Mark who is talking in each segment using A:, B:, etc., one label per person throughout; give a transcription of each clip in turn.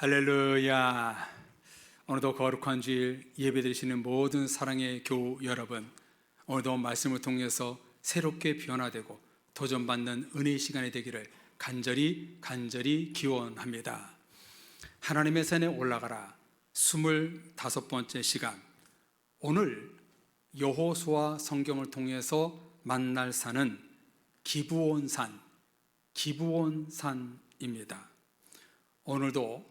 A: 할렐루야. 오늘도 거룩한 주일 예배드리시는 모든 사랑의 교우 여러분, 오늘도 말씀을 통해서 새롭게 변화되고 도전받는 은혜의 시간이 되기를 간절히 기원합니다. 하나님의 산에 올라가라 25번째 시간, 오늘 여호수아 성경을 통해서 만날 산은 기브온산입니다. 오늘도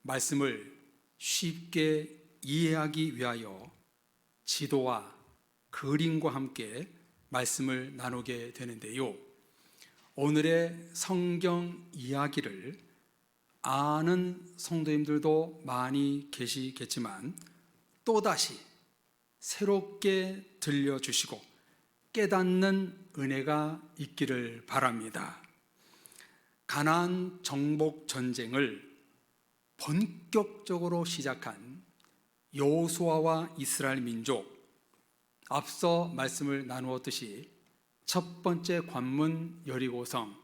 A: 말씀을 쉽게 이해하기 위하여 지도와 그림과 함께 말씀을 나누게 되는데요, 오늘의 성경 이야기를 아는 성도님들도 많이 계시겠지만 또다시 새롭게 들려주시고 깨닫는 은혜가 있기를 바랍니다. 가나안 정복 전쟁을 본격적으로 시작한 여호수아와 이스라엘 민족, 앞서 말씀을 나누었듯이 첫 번째 관문 여리고성,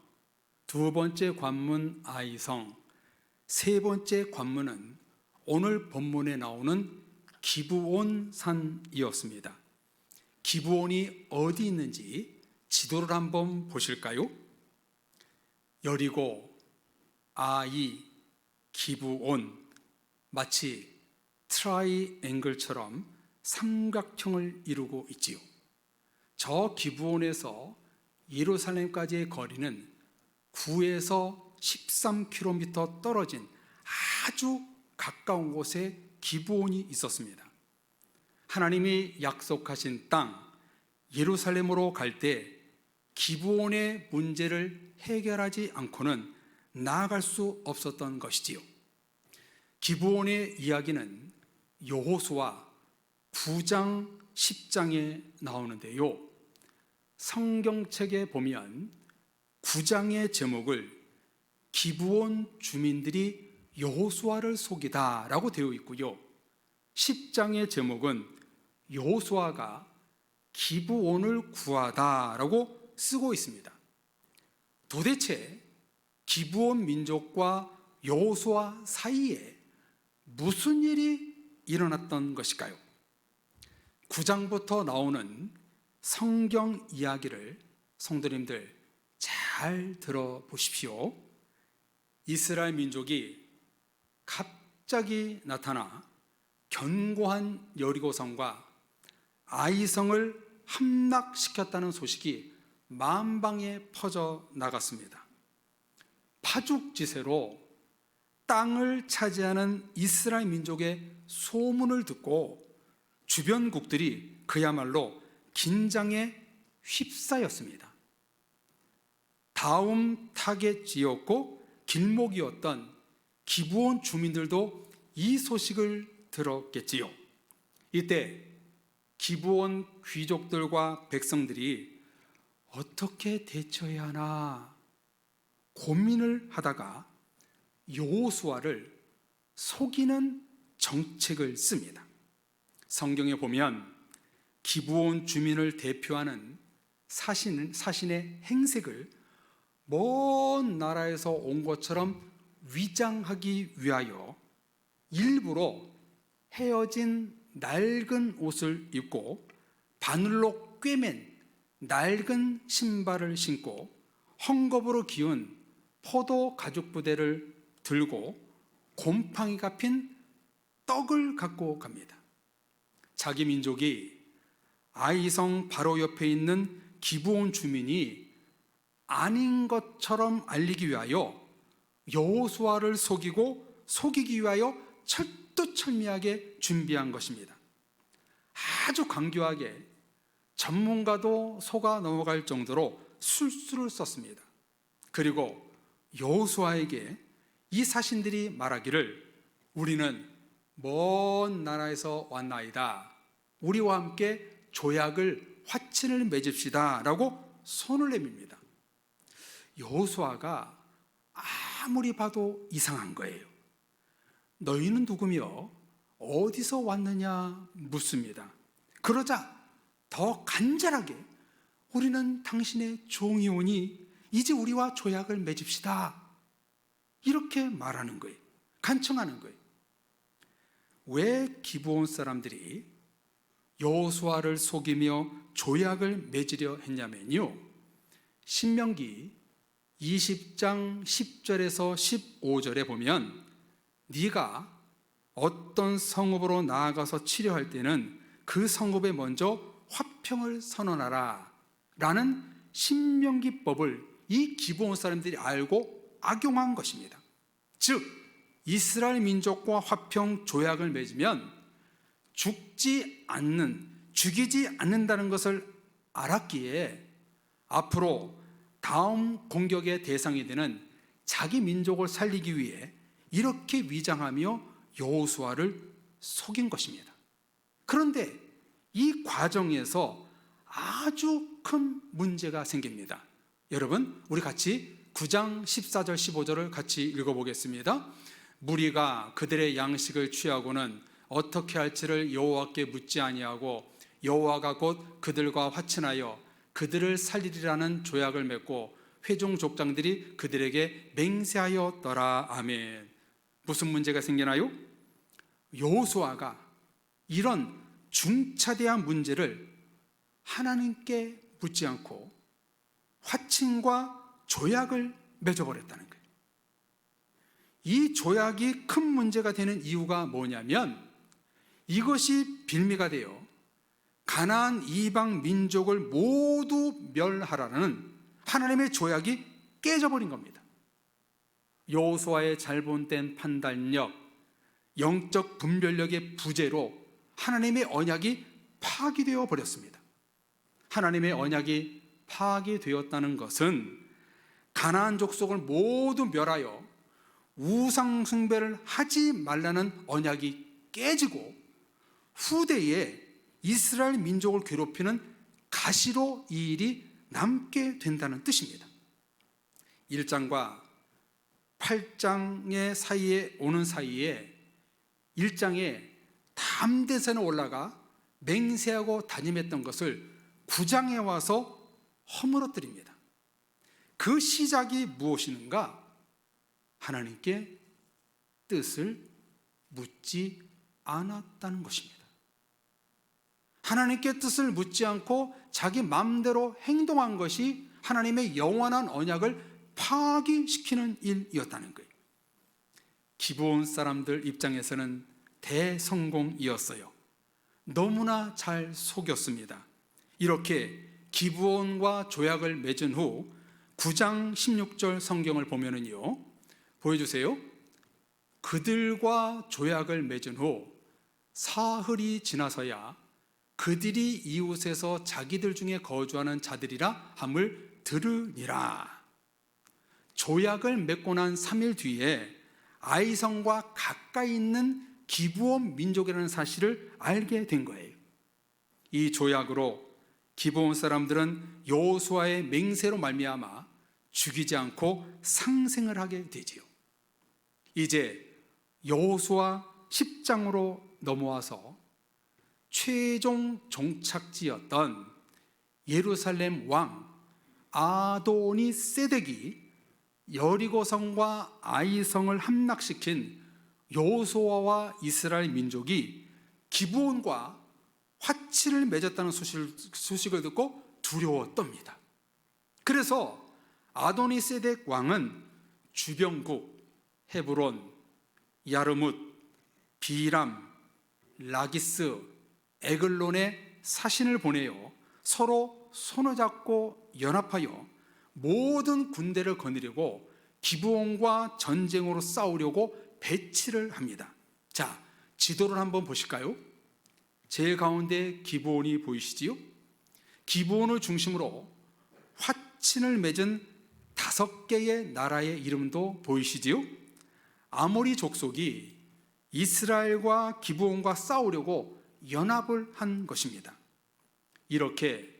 A: 두 번째 관문 아이성, 세 번째 관문은 오늘 본문에 나오는 기브온산이었습니다. 기브온이 어디 있는지 지도를 한번 보실까요? 여리고, 아이, 기브온, 마치 트라이앵글처럼 삼각형을 이루고 있지요. 저 기브온에서 예루살렘까지의 거리는 9에서 13km 떨어진 아주 가까운 곳에 기브온이 있었습니다. 하나님이 약속하신 땅 예루살렘으로 갈 때 기브온의 문제를 해결하지 않고는 나아갈 수 없었던 것이지요. 기브온의 이야기는 여호수아 9장 10장에 나오는데요, 성경책에 보면 9장의 제목을 기브온 주민들이 여호수아를 속이다 라고 되어 있고요, 10장의 제목은 여호수아가 기브온을 구하다 라고 쓰고 있습니다. 도대체 기브온 민족과 여호수아 사이에 무슨 일이 일어났던 것일까요? 9장부터 나오는 성경 이야기를 성도님들 잘 들어보십시오. 이스라엘 민족이 갑자기 나타나 견고한 여리고성과 아이성을 함락시켰다는 소식이 만방에 퍼져 나갔습니다. 파죽지세로 땅을 차지하는 이스라엘 민족의 소문을 듣고 주변국들이 그야말로 긴장에 휩싸였습니다. 다음 타겟지였고 길목이었던 기브온 주민들도 이 소식을 들었겠지요. 이때 기브온 귀족들과 백성들이 어떻게 대처해야 하나 고민을 하다가 여호수아를 속이는 정책을 씁니다. 성경에 보면 기브온 주민을 대표하는 사신의 행색을 먼 나라에서 온 것처럼 위장하기 위하여 일부러 헤어진 낡은 옷을 입고 바늘로 꿰맨 낡은 신발을 신고 헝겊으로 기운 포도 가죽 부대를 들고 곰팡이가 핀 떡을 갖고 갑니다. 자기 민족이 아이성 바로 옆에 있는 기브온 주민이 아닌 것처럼 알리기 위하여 여호수아를 속이기 위하여 철두철미하게 준비한 것입니다. 아주 강교하게 전문가도 속아 넘어갈 정도로 술수를 썼습니다. 그리고 여호수아에게 이 사신들이 말하기를 우리는 먼 나라에서 왔나이다, 우리와 함께 조약을 화친을 맺읍시다 라고 손을 내밉니다. 여호수아가 아무리 봐도 이상한 거예요. 너희는 누구며 어디서 왔느냐 묻습니다. 그러자 더 간절하게 우리는 당신의 종이오니 이제 우리와 조약을 맺읍시다, 이렇게 말하는 거예요. 간청하는 거예요. 왜 기브온 사람들이 여호수아를 속이며 조약을 맺으려 했냐면요, 신명기 20장 10절에서 15절에 보면 네가 어떤 성읍으로 나아가서 치료할 때는 그 성읍에 먼저 화평을 선언하라 라는 신명기법을 이 기브온 사람들이 알고 악용한 것입니다. 즉 이스라엘 민족과 화평 조약을 맺으면 죽이지 않는다는 것을 알았기에 앞으로 다음 공격의 대상이 되는 자기 민족을 살리기 위해 이렇게 위장하며 여호수아를 속인 것입니다. 그런데 이 과정에서 아주 큰 문제가 생깁니다. 여러분, 우리 같이 9장 14절 15절을 같이 읽어보겠습니다. 무리가 그들의 양식을 취하고는 어떻게 할지를 여호와께 묻지 아니하고 여호와가 곧 그들과 화친하여 그들을 살리리라는 조약을 맺고 회중 족장들이 그들에게 맹세하였더라. 아멘. 무슨 문제가 생기나요? 여호수아가 이런 중차대한 문제를 하나님께 묻지 않고 화친과 조약을 맺어버렸다는 거예요. 이 조약이 큰 문제가 되는 이유가 뭐냐면 이것이 빌미가 되어 가나안 이방 민족을 모두 멸하라는 하나님의 조약이 깨져버린 겁니다. 여호수아의 잘못된 판단력, 영적 분별력의 부재로 하나님의 언약이 파기되어 버렸습니다. 하나님의 언약이 파기되었다는 것은 가나안 족속을 모두 멸하여 우상 숭배를 하지 말라는 언약이 깨지고 후대에 이스라엘 민족을 괴롭히는 가시로 이 일이 남게 된다는 뜻입니다. 1장과 8장의 사이에 오는 사이에 1장에 담대산에 올라가 맹세하고 단임했던 것을 9장에 와서 허물어뜨립니다. 그 시작이 무엇이는가? 하나님께 뜻을 묻지 않았다는 것입니다. 하나님께 뜻을 묻지 않고 자기 마음대로 행동한 것이 하나님의 영원한 언약을 파기시키는 일이었다는 거예요. 기브온 사람들 입장에서는 대성공이었어요. 너무나 잘 속였습니다. 이렇게 기브온과 조약을 맺은 후 9장 16절 성경을 보면은요, 보여주세요. 그들과 조약을 맺은 후 사흘이 지나서야 그들이 이웃에서 자기들 중에 거주하는 자들이라 함을 들으니라. 조약을 맺고 난 3일 뒤에 아이성과 가까이 있는 기브온 민족이라는 사실을 알게 된 거예요. 이 조약으로 기브온 사람들은 여호수아의 맹세로 말미암아 죽이지 않고 상생을 하게 되지요. 이제 여호수아 10장으로 넘어와서 최종 종착지였던 예루살렘 왕 아도니 세덱이 여리고성과 아이성을 함락시킨 여호수아와 이스라엘 민족이 기브온과 화친을 맺었다는 소식을 듣고 두려워 떱니다. 그래서 아도니 세덱 왕은 주변국 헤브론, 야르뭇, 비람, 라기스, 에글론에 사신을 보내어 서로 손을 잡고 연합하여 모든 군대를 거느리고 기브온과 전쟁으로 싸우려고 배치를 합니다. 자, 지도를 한번 보실까요? 제일 가운데 기브온이 보이시지요? 기브온을 중심으로 화친을 맺은 5개의 나라의 이름도 보이시지요? 아모리 족속이 이스라엘과 기브온과 싸우려고 연합을 한 것입니다. 이렇게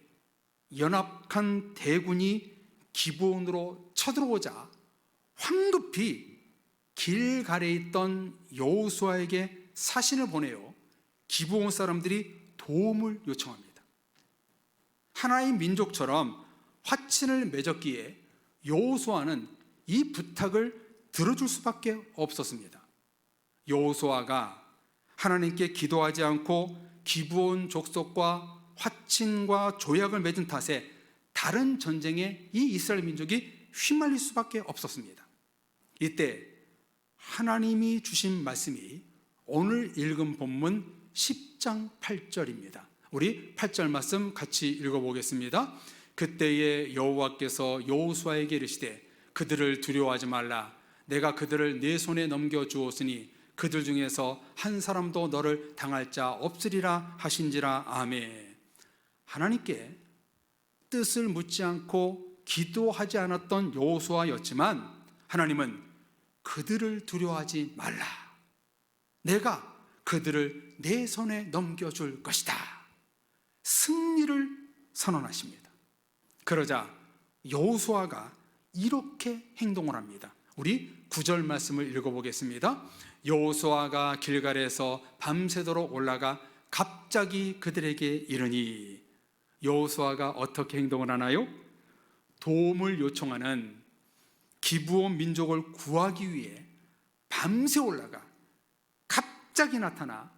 A: 연합한 대군이 기브온으로 쳐들어오자 황급히 길갈에 있던 여호수아에게 사신을 보내어 기브온 사람들이 도움을 요청합니다. 하나의 민족처럼 화친을 맺었기에 여호수아는 이 부탁을 들어줄 수밖에 없었습니다. 여호수아가 하나님께 기도하지 않고 기브온 족속과 화친과 조약을 맺은 탓에 다른 전쟁에 이 이스라엘 민족이 휘말릴 수밖에 없었습니다. 이때 하나님이 주신 말씀이 오늘 읽은 본문 10장 8절입니다. 우리 8절 말씀 같이 읽어보겠습니다. 그때에 여호와께서 여호수아에게 이르시되 그들을 두려워하지 말라. 내가 그들을 네 손에 넘겨주었으니 그들 중에서 한 사람도 너를 당할 자 없으리라 하신지라. 아멘. 하나님께 뜻을 묻지 않고 기도하지 않았던 여호수아였지만 하나님은 그들을 두려워하지 말라. 내가 그들을 내 손에 넘겨줄 것이다. 승리를 선언하십니다. 그러자 여호수아가 이렇게 행동을 합니다. 우리 9절 말씀을 읽어보겠습니다. 여호수아가 길갈에서 밤새도록 올라가 갑자기 그들에게 이르니. 여호수아가 어떻게 행동을 하나요? 도움을 요청하는 기브온 민족을 구하기 위해 밤새 올라가 갑자기 나타나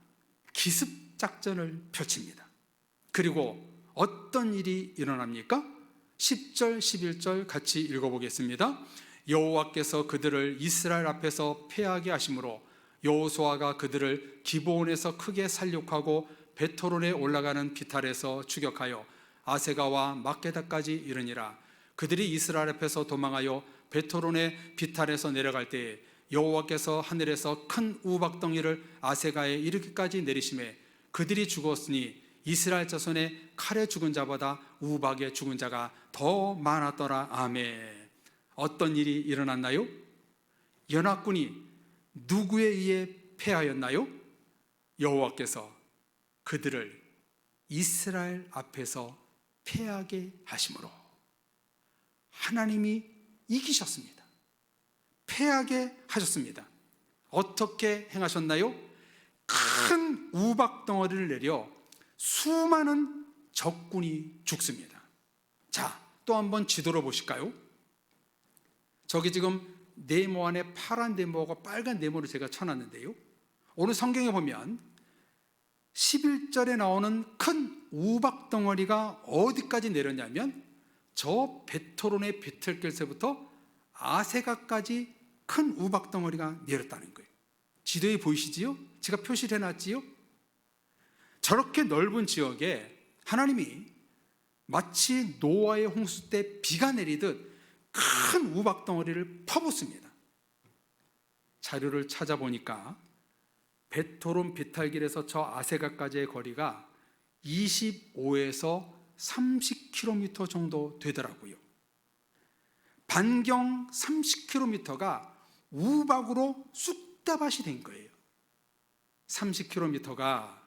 A: 기습작전을 펼칩니다. 그리고 어떤 일이 일어납니까? 10절 11절 같이 읽어보겠습니다. 여호와께서 그들을 이스라엘 앞에서 패하게 하심으로 여호수아가 그들을 기브온에서 크게 살육하고 베토론에 올라가는 비탈에서 추격하여 아세가와 막게다까지 이르니라. 그들이 이스라엘 앞에서 도망하여 베토론의 비탈에서 내려갈 때에 여호와께서 하늘에서 큰 우박덩이를 아세가에 이르기까지 내리심에 그들이 죽었으니 이스라엘 자손의 칼에 죽은 자보다 우박에 죽은 자가 더 많았더라. 아멘. 어떤 일이 일어났나요? 연합군이 누구에 의해 패하였나요? 여호와께서 그들을 이스라엘 앞에서 패하게 하심으로 하나님이 이기셨습니다. 패하게 하셨습니다. 어떻게 행하셨나요? 큰 우박덩어리를 내려 수많은 적군이 죽습니다. 자, 또 한번 지도를 보실까요? 저기 지금 네모 안에 파란 네모하고 빨간 네모를 제가 쳐놨는데요, 오늘 성경에 보면 11절에 나오는 큰 우박덩어리가 어디까지 내렸냐면 저 베토론의 비틀길에서부터 아세가까지 큰 우박덩어리가 내렸다는 거예요. 지도에 보이시지요? 제가 표시를 해놨지요? 저렇게 넓은 지역에 하나님이 마치 노아의 홍수 때 비가 내리듯 큰 우박덩어리를 퍼붓습니다. 자료를 찾아보니까 베토론 비탈길에서 저 아세가까지의 거리가 25에서 30km 정도 되더라고요. 반경 30km가 우박으로 쑥다밭이 된 거예요. 30km가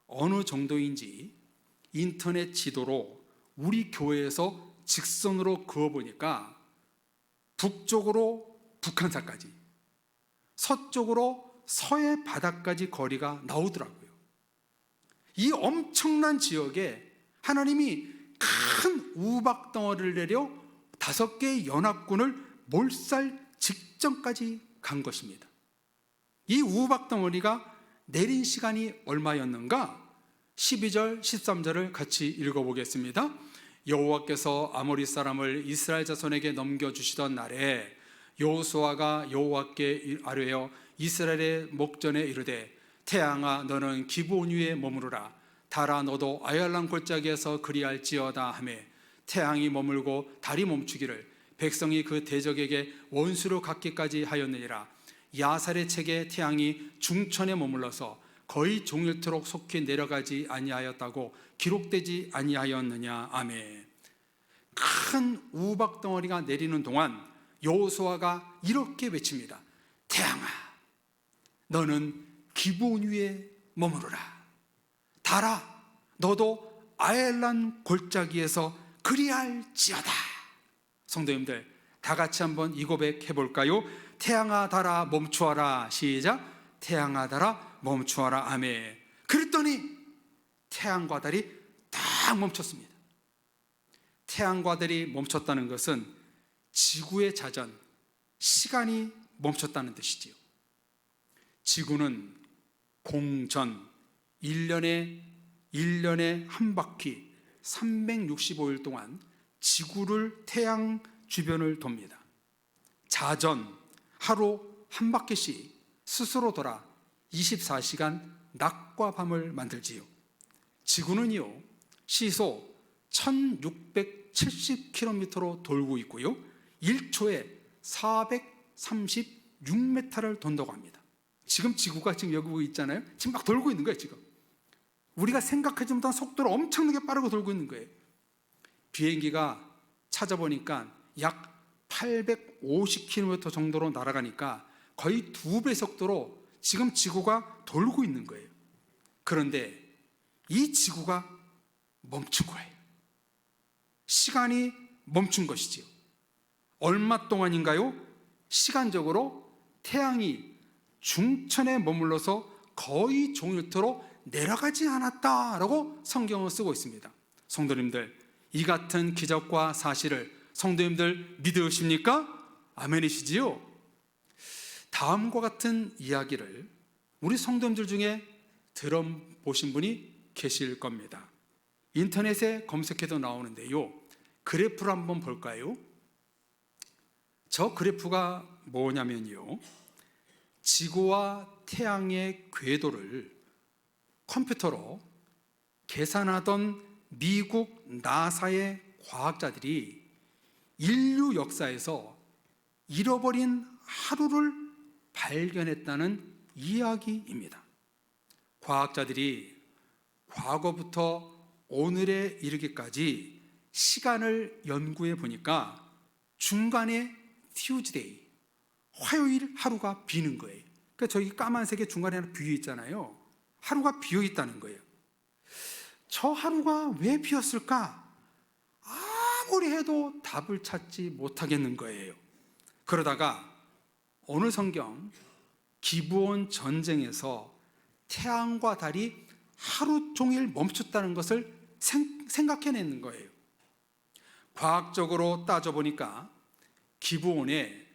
A: 어느 정도인지 인터넷 지도로 우리 교회에서 직선으로 그어보니까 북쪽으로 북한산까지, 서쪽으로 서해 바다까지 거리가 나오더라고요. 이 엄청난 지역에 하나님이 큰 우박덩어리를 내려 5개의 연합군을 몰살 직전까지 간 것입니다. 이 우박덩어리가 내린 시간이 얼마였는가? 12절 13절을 같이 읽어보겠습니다. 여호와께서 아모리 사람을 이스라엘 자손에게 넘겨주시던 날에 여호수아가 여호와께 아뢰어 이스라엘의 목전에 이르되 태양아 너는 기브온 위에 머무르라. 달아 너도 아얄란 골짜기에서 그리할지어다 하매 태양이 머물고 달이 멈추기를 백성이 그 대적에게 원수로 갚기까지 하였느니라. 야살의 책에 태양이 중천에 머물러서 거의 종일토록 속히 내려가지 아니하였다고 기록되지 아니하였느냐. 아멘. 큰 우박덩어리가 내리는 동안 여호수아가 이렇게 외칩니다. 태양아 너는 기브온 위에 머무르라. 달아 너도 아얄란 골짜기에서 그리할지어다. 성도님들 다 같이 한번 이 고백 해볼까요? 태양아 달아 멈추어라. 시작. 태양아 달아 멈추어라. 아멘. 그랬더니 태양과 달이 딱 멈췄습니다. 태양과 달이 멈췄다는 것은 지구의 자전, 시간이 멈췄다는 뜻이지요. 지구는 공전 1년에 한 바퀴 365일 동안 지구를 태양 주변을 돕니다. 자전 하루 한 바퀴씩 스스로 돌아 24시간 낮과 밤을 만들지요. 지구는요 시속 1670km로 돌고 있고요 1초에 436m를 돈다고 합니다. 지금 지구가 지금 여기 있잖아요. 지금 막 돌고 있는 거예요. 지금 우리가 생각하지 못한 속도로 엄청나게 빠르게 돌고 있는 거예요. 비행기가 찾아보니까 약 850km 정도로 날아가니까 거의 2배 속도로 지금 지구가 돌고 있는 거예요. 그런데 이 지구가 멈춘 거예요. 시간이 멈춘 것이지요. 얼마 동안인가요? 시간적으로 태양이 중천에 머물러서 거의 종일토록 내려가지 않았다라고 성경을 쓰고 있습니다. 성도님들, 이 같은 기적과 사실을 성도님들 믿으십니까? 아멘이시지요? 다음과 같은 이야기를 우리 성도님들 중에 들어보신 분이 계실 겁니다. 인터넷에 검색해도 나오는데요. 그래프를 한번 볼까요? 저 그래프가 뭐냐면요. 지구와 태양의 궤도를 컴퓨터로 계산하던 미국 나사의 과학자들이 인류 역사에서 잃어버린 하루를 발견했다는 이야기입니다. 과학자들이 과거부터 오늘에 이르기까지 시간을 연구해 보니까 중간에 Tuesday, 화요일 하루가 비는 거예요. 그러니까 저기 까만색의 중간에 하나 비어 있잖아요. 하루가 비어 있다는 거예요. 저 하루가 왜 비었을까? 아무리 해도 답을 찾지 못하겠는 거예요. 그러다가 오늘 성경 기브온 전쟁에서 태양과 달이 하루 종일 멈췄다는 것을 생각해내는 거예요. 과학적으로 따져보니까 기브온에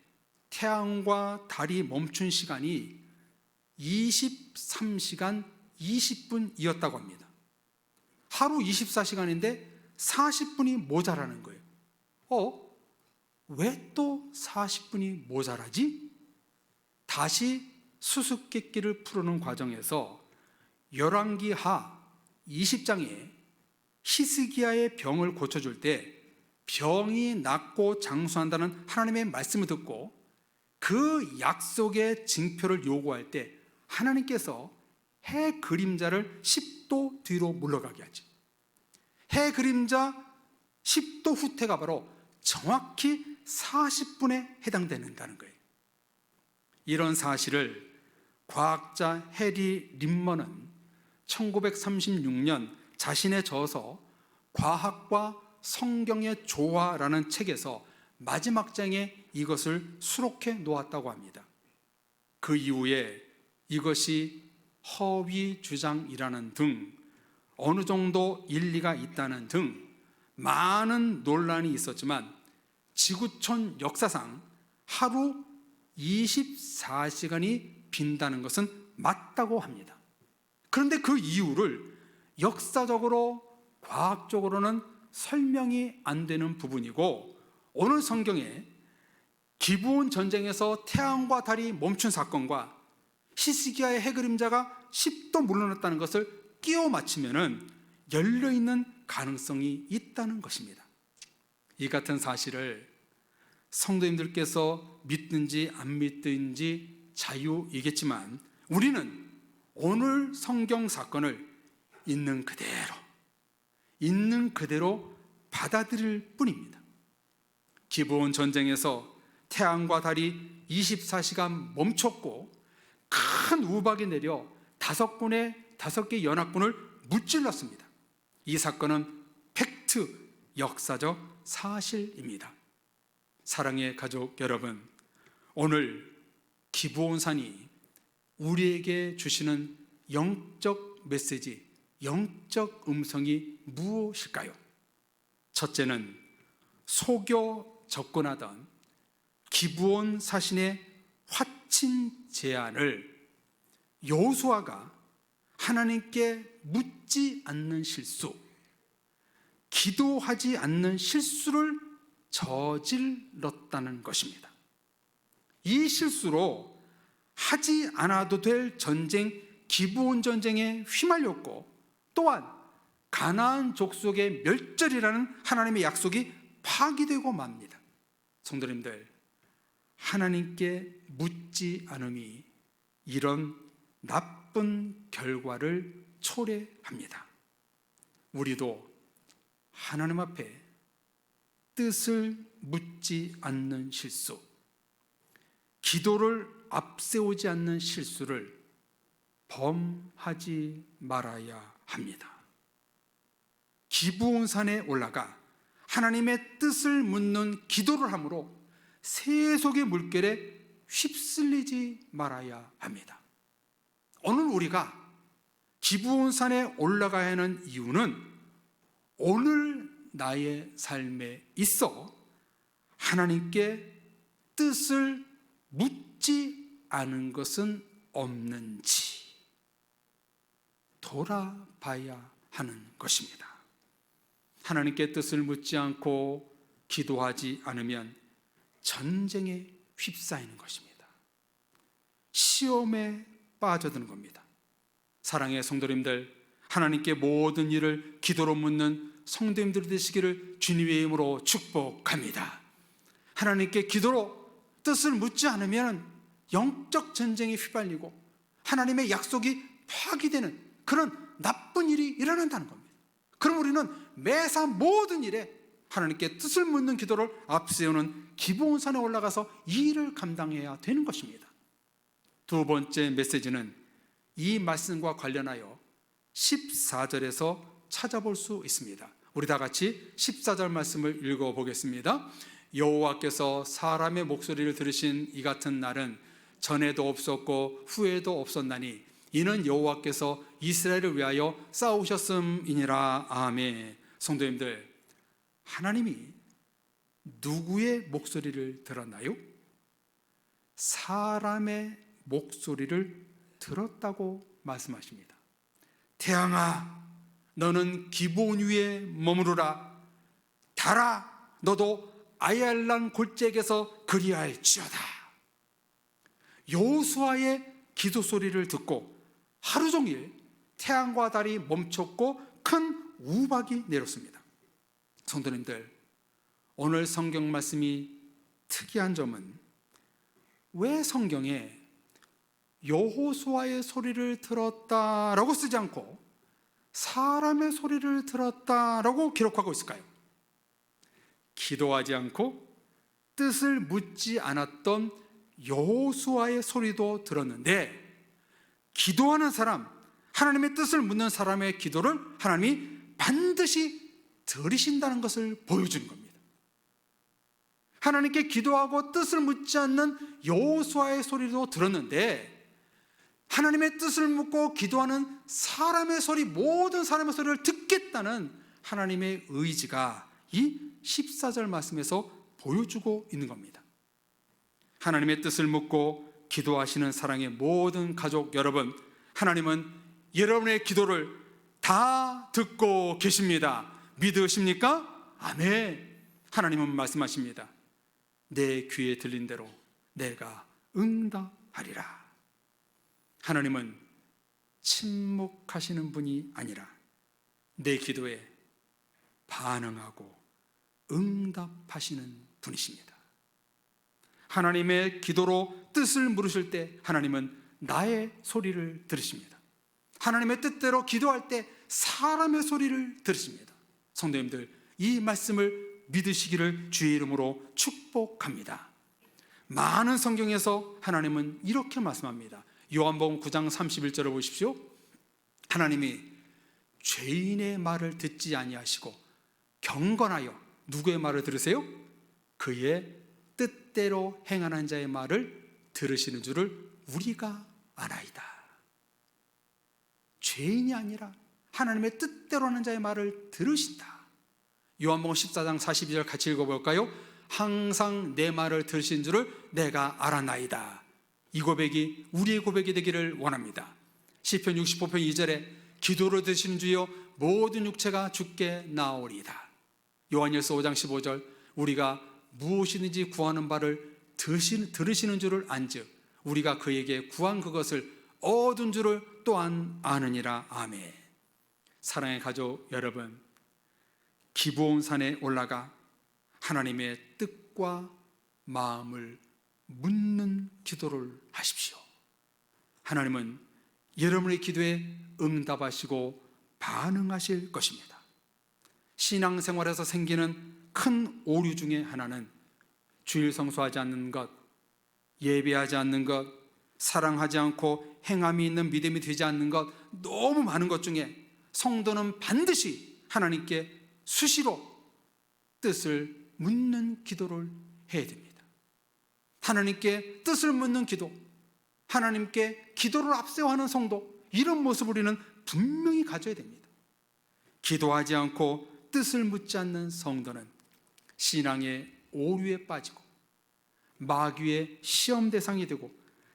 A: 태양과 달이 멈춘 시간이 23시간 20분이었다고 합니다. 하루 24시간인데 40분이 모자라는 거예요. 왜 또 40분이 모자라지? 다시 수수께끼를 푸는 과정에서 열왕기하 20장에 히스기야의 병을 고쳐줄 때 병이 낫고 장수한다는 하나님의 말씀을 듣고 그 약속의 징표를 요구할 때 하나님께서 해 그림자를 10도 뒤로 물러가게 하죠. 해 그림자 10도 후퇴가 바로 정확히 40분에 해당된다는 거예요. 이런 사실을 과학자 해리 림먼은 1936년 자신의 저서 과학과 성경의 조화라는 책에서 마지막 장에 이것을 수록해 놓았다고 합니다. 그 이후에 이것이 허위 주장이라는 등 어느 정도 일리가 있다는 등 많은 논란이 있었지만 지구촌 역사상 하루 24시간이 빈다는 것은 맞다고 합니다. 그런데 그 이유를 역사적으로 과학적으로는 설명이 안 되는 부분이고 오늘 성경에 기브온 전쟁에서 태양과 달이 멈춘 사건과 히스기야의 해그림자가 10도 물러났다는 것을 끼워 맞추면 열려있는 가능성이 있다는 것입니다. 이 같은 사실을 성도님들께서 믿든지 안 믿든지 자유이겠지만 우리는 오늘 성경 사건을 있는 그대로 받아들일 뿐입니다. 기브온 전쟁에서 태양과 달이 24시간 멈췄고 큰 우박이 내려 5개 연합군을 무찔렀습니다. 이 사건은 팩트, 역사적 사실입니다. 사랑의 가족 여러분, 오늘 기브온산이 우리에게 주시는 영적 메시지, 영적 음성이 무엇일까요? 첫째는 속여 접근하던 기브온 사신의 화친 제안을 여호수아가 하나님께 묻지 않는 실수, 기도하지 않는 실수를 저질렀다는 것입니다. 이 실수로 하지 않아도 될 전쟁, 기브온 전쟁에 휘말렸고, 또한 가나안 족속의 멸절이라는 하나님의 약속이 파기되고 맙니다. 성도님들, 하나님께 묻지 않음이 이런 나쁜 결과를 초래합니다. 우리도 하나님 앞에 뜻을 묻지 않는 실수, 기도를 앞세우지 않는 실수를 범하지 말아야 합니다. 기브온 산에 올라가 하나님의 뜻을 묻는 기도를 함으로 세속의 물결에 휩쓸리지 말아야 합니다. 오늘 우리가 기브온 산에 올라가야 하는 이유는 오늘 나의 삶에 있어 하나님께 뜻을 묻지 않은 것은 없는지 돌아봐야 하는 것입니다. 하나님께 뜻을 묻지 않고 기도하지 않으면 전쟁에 휩싸이는 것입니다. 시험에 빠져드는 겁니다. 사랑의 성도님들, 하나님께 모든 일을 기도로 묻는 성도님들이 되시기를 주님의 이름으로 축복합니다. 하나님께 기도로 뜻을 묻지 않으면 영적 전쟁에 휘말리고 하나님의 약속이 파기되는 그런 나쁜 일이 일어난다는 겁니다. 그럼 우리는 매사 모든 일에 하나님께 뜻을 묻는 기도를 앞세우는 기브온 산에 올라가서 이 일을 감당해야 되는 것입니다. 두 번째 메시지는 이 말씀과 관련하여 14절에서 찾아볼 수 있습니다. 우리 다 같이 14절 말씀을 읽어보겠습니다. 여호와께서 사람의 목소리를 들으신 이 같은 날은 전에도 없었고 후에도 없었나니 이는 여호와께서 이스라엘을 위하여 싸우셨음이니라. 아멘. 성도님들, 하나님이 누구의 목소리를 들었나요? 사람의 목소리를 들었다고 말씀하십니다. 태양아, 너는 기브온 위에 머무르라. 달아, 너도 아얄란 골짜기에서 그리할지어다. 여호수아의 기도 소리를 듣고 하루 종일 태양과 달이 멈췄고 큰 우박이 내렸습니다. 성도님들, 오늘 성경 말씀이 특이한 점은 왜 성경에 여호수아의 소리를 들었다라고 쓰지 않고 사람의 소리를 들었다라고 기록하고 있을까요? 기도하지 않고 뜻을 묻지 않았던 여호수아의 소리도 들었는데, 기도하는 사람, 하나님의 뜻을 묻는 사람의 기도를 하나님이 반드시 들으신다는 것을 보여주는 겁니다. 하나님께 기도하고 뜻을 묻지 않는 여호수아의 소리도 들었는데, 하나님의 뜻을 묻고 기도하는 사람의 소리, 모든 사람의 소리를 듣겠다는 하나님의 의지가 이 14절 말씀에서 보여주고 있는 겁니다. 하나님의 뜻을 묻고 기도하시는 사랑의 모든 가족 여러분, 하나님은 여러분의 기도를 다 듣고 계십니다. 믿으십니까? 아멘. 하나님은 말씀하십니다. 내 귀에 들린 대로 내가 응답하리라. 하나님은 침묵하시는 분이 아니라 내 기도에 반응하고 응답하시는 분이십니다. 하나님의 기도로 뜻을 물으실 때 하나님은 나의 소리를 들으십니다. 하나님의 뜻대로 기도할 때 사람의 소리를 들으십니다. 성도님들, 이 말씀을 믿으시기를 주의 이름으로 축복합니다. 많은 성경에서 하나님은 이렇게 말씀합니다. 요한복음 9장 31절을 보십시오. 하나님이 죄인의 말을 듣지 아니하시고 경건하여 누구의 말을 들으세요? 그의 뜻대로 행하는 자의 말을 들으시는 줄을 우리가 아나이다. 죄인이 아니라 하나님의 뜻대로 하는 자의 말을 들으신다. 요한복음 14장 42절 같이 읽어볼까요? 항상 내 말을 들으신 줄을 내가 알아나이다. 이 고백이 우리의 고백이 되기를 원합니다. 시편 65편 2절에 기도로 드시는 주여 모든 육체가 주께 나오리이다. 요한일서 5장 15절 우리가 무엇이든지 구하는 바를 들으시는 줄을 안즉 우리가 그에게 구한 그것을 얻은 줄을 또한 아느니라. 아멘. 사랑의 가족 여러분, 기브온 산에 올라가 하나님의 뜻과 마음을 묻는 기도를 하십시오. 하나님은 여러분의 기도에 응답하시고 반응하실 것입니다. 신앙생활에서 생기는 큰 오류 중에 하나는 주일 성수하지 않는 것, 예배하지 않는 것, 사랑하지 않고 행함이 있는 믿음이 되지 않는 것, 너무 많은 것 중에 성도는 반드시 하나님께 수시로 뜻을 묻는 기도를 해야 됩니다. 하나님께 뜻을 묻는 기도, 하나님께 기도를 앞세워하는 성도, 이런 모습을 우리는 분명히 가져야 됩니다. 기도하지 않고 뜻을 묻지 않는 성도는 신앙의 오류에 빠지고 마귀의 시험 대상이 되고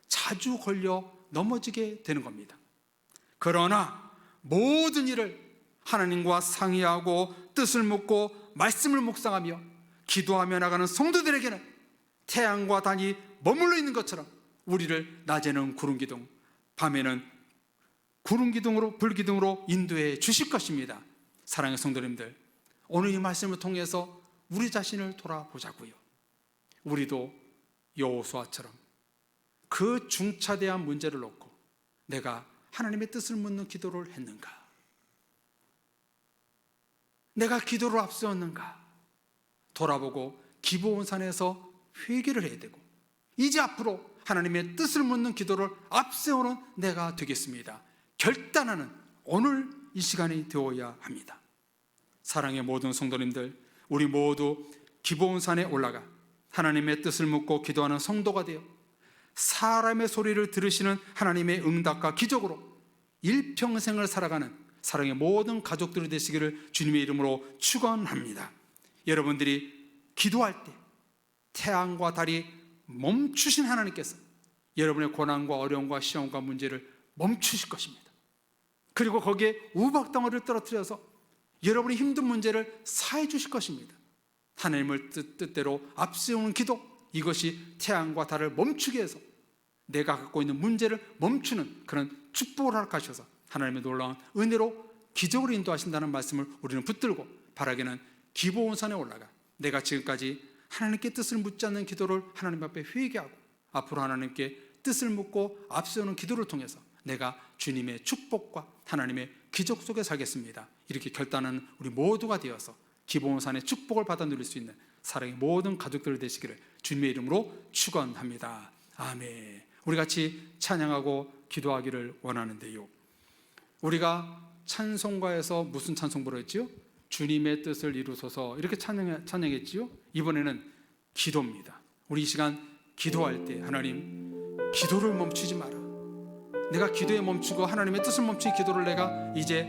A: 자주 걸려 넘어지게 되는 겁니다. 그러나 모든 일을 하나님과 상의하고 뜻을 묻고 말씀을 묵상하며 기도하며 나가는 성도들에게는 태양과 달이 머물러 있는 것처럼 우리를 낮에는 구름기둥, 밤에는 구름기둥으로 불기둥으로 인도해 주실 것입니다. 사랑하는 성도님들, 오늘 이 말씀을 통해서 우리 자신을 돌아보자고요. 우리도 여호수아처럼 그 중차대한 문제를 놓고 내가 하나님의 뜻을 묻는 기도를 했는가? 내가 기도를 앞세웠는가? 돌아보고 기브온 산에서 회개를 해야 되고 이제 앞으로 하나님의 뜻을 묻는 기도를 앞세우는 내가 되겠습니다. 결단하는 오늘 이 시간이 되어야 합니다. 사랑의 모든 성도님들, 우리 모두 기브온 산에 올라가 하나님의 뜻을 묻고 기도하는 성도가 되어 사람의 소리를 들으시는 하나님의 응답과 기적으로 일평생을 살아가는 사랑의 모든 가족들이 되시기를 주님의 이름으로 축원합니다. 여러분들이 기도할 때 태양과 달이 멈추신 하나님께서 여러분의 고난과 어려움과 시험과 문제를 멈추실 것입니다. 그리고 거기에 우박덩어리를 떨어뜨려서 여러분의 힘든 문제를 사해 주실 것입니다. 하나님을 뜻대로 앞세우는 기도, 이것이 태양과 달을 멈추게 해서 내가 갖고 있는 문제를 멈추는 그런 축복을 허락하셔서 하나님의 놀라운 은혜로 기적으로 인도하신다는 말씀을 우리는 붙들고 바라기는 기브온 산에 올라가 내가 지금까지 하나님께 뜻을 묻지 않는 기도를 하나님 앞에 회개하고 앞으로 하나님께 뜻을 묻고 앞세우는 기도를 통해서 내가 주님의 축복과 하나님의 기적 속에 살겠습니다. 이렇게 결단하는 우리 모두가 되어서 기브온 산의 축복을 받아 누릴 수 있는 사랑의 모든 가족들 되시기를 주님의 이름으로 축원합니다. 아멘. 우리 같이 찬양하고 기도하기를 원하는데요, 우리가 찬송가에서 무슨 찬송 부르었지요? 주님의 뜻을 이루소서, 이렇게 찬양했지요. 이번에는 기도입니다. 우리 이 시간 기도할 때 하나님, 기도를 멈추지 마라. 내가 기도에 멈추고 하나님의 뜻을 멈추기 기도를 내가 이제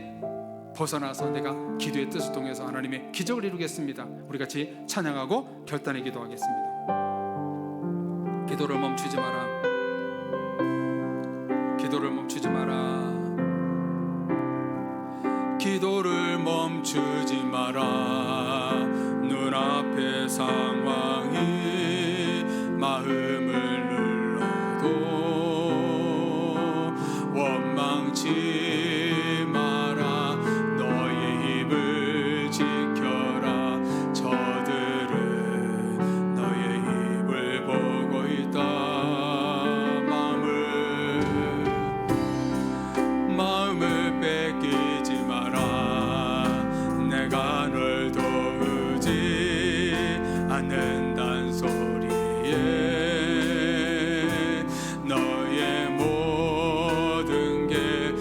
A: 벗어나서 내가 기도의 뜻을 통해서 하나님의 기적을 이루겠습니다. 우리 같이 찬양하고 결단의 기도하겠습니다. 기도를 멈추지 마라. 기도를 멈추지 마라. 기도를 멈추지 마라. 눈앞의 상황이 마음을 눌러도 원망치 마라. 너의 입을 지켜라. 저들은 너의 입을 보고 있다. 마음을 뺏기지 마라. 내가 널 도우지 않는단 소리에 너의 모든 게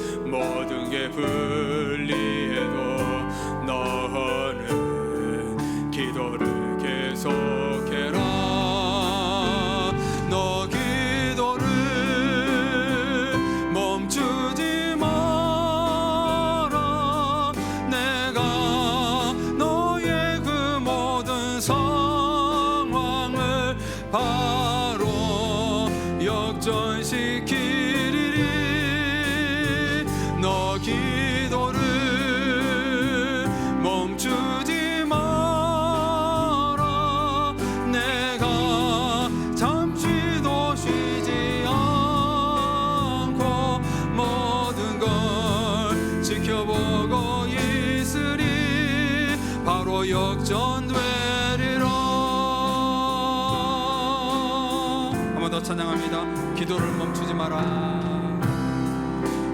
A: 바로 역전되리라. 한 번 더 찬양합니다. 기도를 멈추지 마라.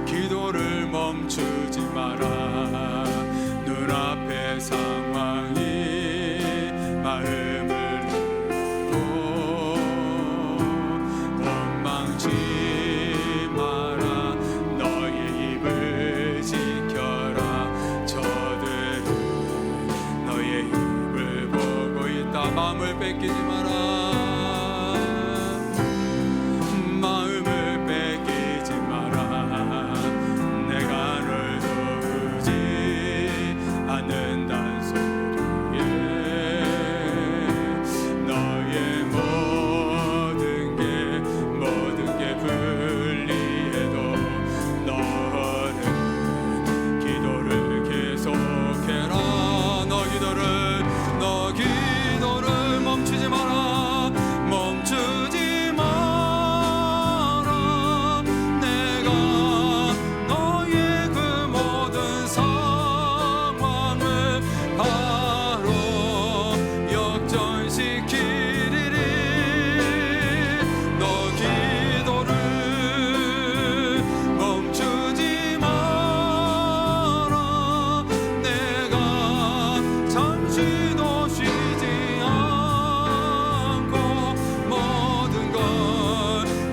A: 기도를 멈추지 마라. 눈앞의 상황이 마음을 울고 원망치 마라. 너의 입을 지켜라. 저들은 너의 입을 보고 있다. 마음을 뺏기지 마라.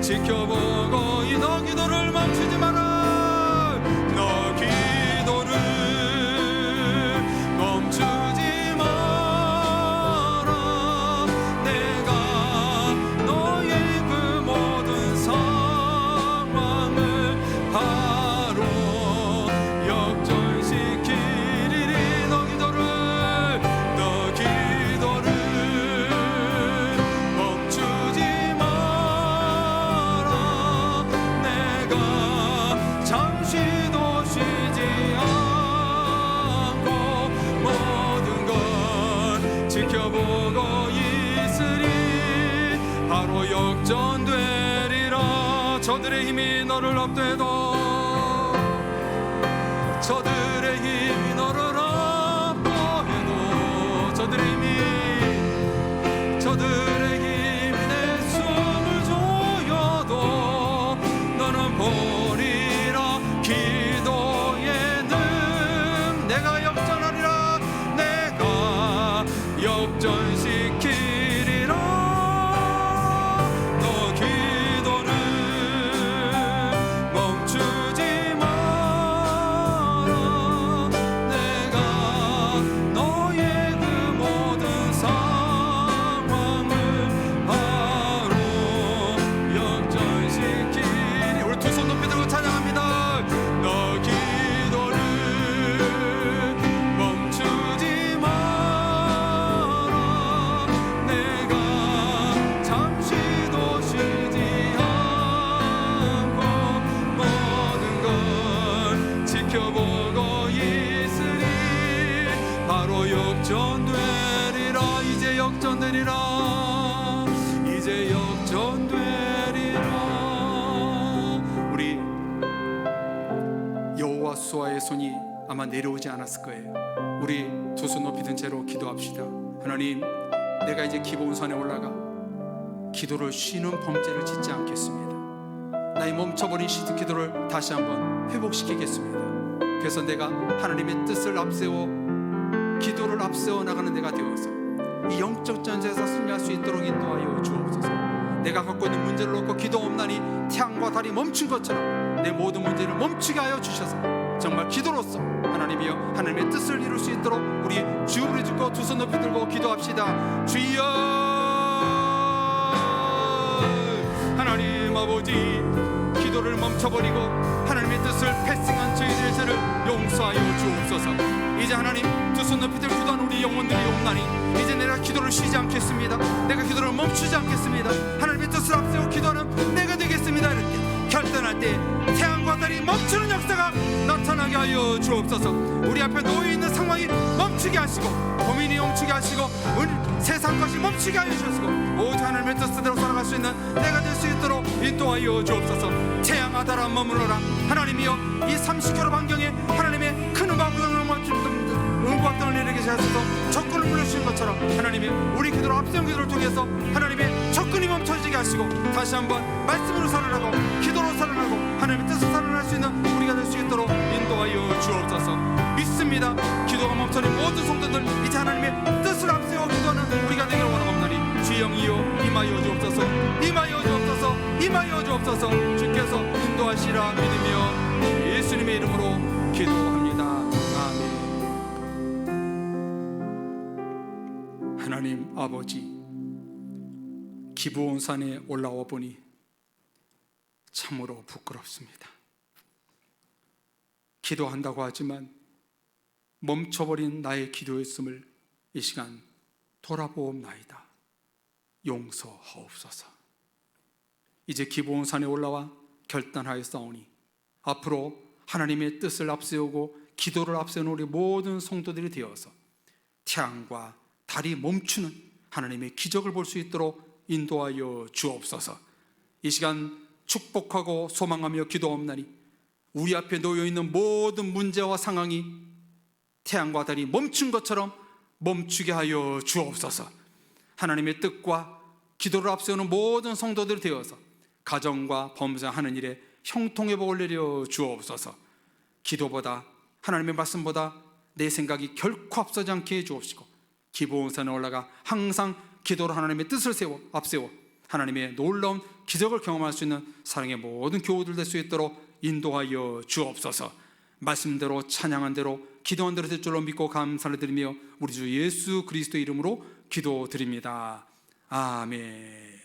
A: 지켜보고 너 기도를 멈추지 마라. 너 기도를 멈추지 마라. 내가 너의 그 모든 상황을 바로 역전시키리니. 너 기도를 멈추지 잠시도 쉬지 않고 모든 걸 지켜보고 있으리. 바로 역전되리라. 저들의 힘이 너를 압도해도, 저들의 힘이 너를 압도해도, 저들의 힘이 내 숨을 조여도 너는 보리라. 기도의 능 내가 역전하리라. 내가 역전시키리라. 너 기도를 멈추지 마라. 내가 너의 그 모든 상황을 바로 역전시키리. 우리 두 손 높이 들고 찬양합니다. 너 기도를 멈추지 마라. 내가 잠시도 쉬지 않고 모든 걸 지켜보고 있으리. 바로 역전되리라. 이제 역전되리라. 이제 역전되리라. 우리 여호와수아의 손이 아마 내려오지 않았을 거예요. 우리 두 손 높이 든 채로 기도합시다. 하나님, 내가 이제 기본선에 올라가 기도를 쉬는 범죄를 짓지 않겠습니다. 나의 멈춰버린 시드 기도를 다시 한번 회복시키겠습니다. 그래서 내가 하나님의 뜻을 앞세워 기도를 앞세워 나가는 내가 되어서 이 영적 전쟁에서 승리할 수 있도록 인도하여 주옵소서. 내가 갖고 있는 문제를 놓고 기도없나니 태양과 달이 멈춘 것처럼 내 모든 문제를 멈추게 하여 주셔서 정말 기도로서 하나님이여 하나님의 뜻을 이룰 수 있도록 우리 주를 짓고 두 손 높이 들고 기도합시다. 주여 하나님 아버지, 기도를 멈춰버리고 하나님의 뜻을 패싱한 저희들의 죄를 용서하여 주옵소서. 이제 하나님 두 손 높이 들고 기도하는 우리 영혼들이 없나니 이제 내가 기도를 쉬지 않겠습니다. 내가 기도를 멈추지 않겠습니다. 하나님의 뜻을 앞세워 기도하는 내가 되겠습니다. 이렇게 결단할 때 태양과 달이 멈추는 역사가 나타나게 하여 주옵소서. 우리 앞에 놓여있는 상황이 멈추게 하시고 고민이 멈추게 하시고 세상 것이 멈추게 하여 주시고 오직 하나님의 뜻대로 살아갈 수 있는 내가 될 수 있도록 인도하여 주옵소서. 태양아 달아 머물러라. 하나님이여 이 30km 반경에 하나님의 큰 음악을 응답을 내리게 하셔서 적군을 물리치는 것처럼 하나님이 우리 기도로 앞선 기도를 통해서 하나님의 적군이 멈춰지게 하시고 다시 한번 말씀으로 살아나고 기도로 살아나고 하나님의 뜻을 살아날 수 있는 우리가 될 수 있도록 인도하여 주옵소서. 믿습니다. 기도가 멈춰진 모든 성도들 이제 하나님의 뜻을 앞세워 기도하는 우리가 되기를 원하옵나니 주영이여 임하여 주옵소서. 임하여 주옵소서. 임하여 주옵소서. 주께서 인도하시라 믿으며 예수님의 이름으로 기도합니다. 아멘. 하나님 아버지, 기브온산에 올라와 보니 참으로 부끄럽습니다. 기도한다고 하지만 멈춰버린 나의 기도였음을 이 시간 돌아보옵나이다. 용서하옵소서. 이제 기브온산에 올라와 결단하였사오니 앞으로 하나님의 뜻을 앞세우고 기도를 앞세우는 우리 모든 성도들이 되어서 태양과 달이 멈추는 하나님의 기적을 볼 수 있도록 인도하여 주옵소서. 이 시간 축복하고 소망하며 기도하옵나니 우리 앞에 놓여있는 모든 문제와 상황이 태양과 달이 멈춘 것처럼 멈추게 하여 주옵소서. 하나님의 뜻과 기도를 앞세우는 모든 성도들이 되어서 가정과 범사하는 일에 형통의 복을 내려 주옵소서. 기도보다 하나님의 말씀보다 내 생각이 결코 앞서지 않게 해 주옵시고 기브온산에 올라가 항상 기도로 하나님의 뜻을 앞세워 하나님의 놀라운 기적을 경험할 수 있는 사랑의 모든 교우들 될 수 있도록 인도하여 주옵소서. 말씀대로 찬양한 대로 기도한 대로 될 줄로 믿고 감사를 드리며 우리 주 예수 그리스도의 이름으로 기도드립니다. 아멘.